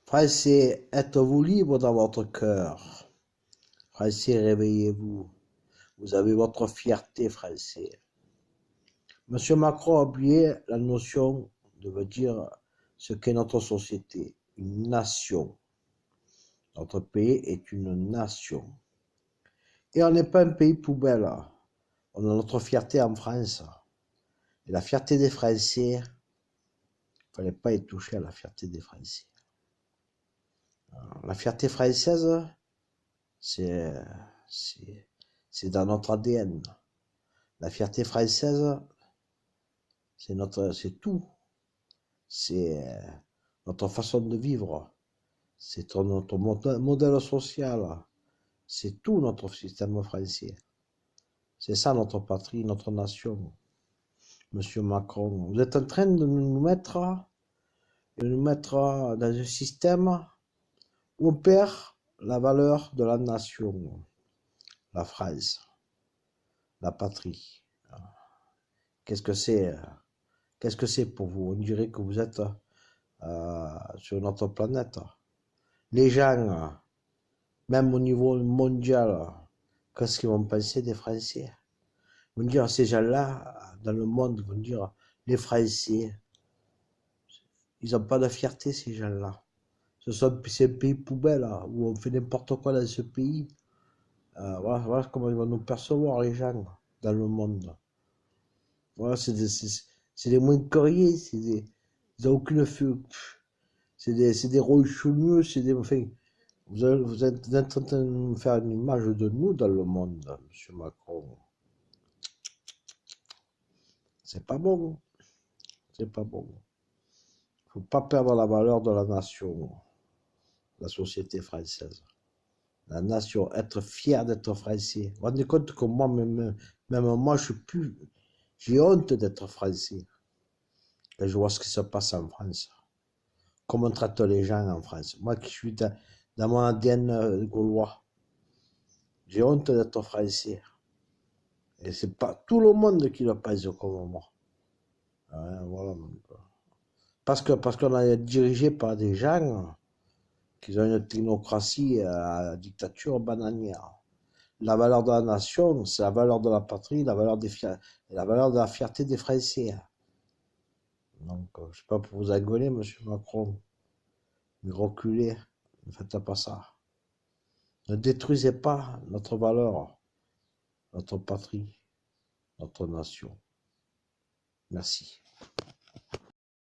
Français, êtes-vous libre dans votre cœur? Français, réveillez-vous. Vous avez votre fierté, Français. Monsieur Macron a oublié la notion de veut dire ce qu'est notre société, une nation. Notre pays est une nation. Et on n'est pas un pays poubelle. On a notre fierté en France. Et la fierté des Français, il ne fallait pas y toucher à la fierté des Français. La fierté française, c'est dans notre ADN. La fierté française, c'est tout. C'est notre façon de vivre. C'est notre modèle social. C'est tout notre système français. C'est ça notre patrie, notre nation. Monsieur Macron, vous êtes en train de nous mettre dans un système où on perd la valeur de la nation, la France, la patrie. Qu'est-ce que c'est? Qu'est-ce que c'est pour vous? On dirait que vous êtes sur notre planète. Les gens, même au niveau mondial, qu'est-ce qu'ils vont penser des Français? Ils vont dire, ces gens-là, dans le monde, vont dire, les Français, ils n'ont pas de fierté, ces gens-là. C'est un pays poubelle, où on fait n'importe quoi dans ce pays. Voilà comment ils vont nous percevoir, les gens, dans le monde. Voilà, c'est des moins que rien, ils n'ont aucune feu. C'est des rôles chelous, enfin, vous êtes en train de me faire une image de nous dans le monde, monsieur Macron. C'est pas bon. C'est pas bon. Faut pas perdre la valeur de la nation, la société française. La nation, être fier d'être français. Vous vous rendez compte que moi, même moi, j'ai honte d'être français. Et je vois ce qui se passe en France. Comment on traite les gens en France. Moi qui suis dans mon ADN gaulois, j'ai honte d'être français. Et c'est pas tout le monde qui le pense comme moi. Voilà. Parce qu'on est dirigé par des gens qui ont une technocratie à dictature bananière. La valeur de la nation, c'est la valeur de la patrie, la valeur de la fierté des Français. Donc, je ne sais pas pour vous engueuler, monsieur Macron, mais reculez, ne faites pas ça. Ne détruisez pas notre valeur, notre patrie, notre nation. Merci.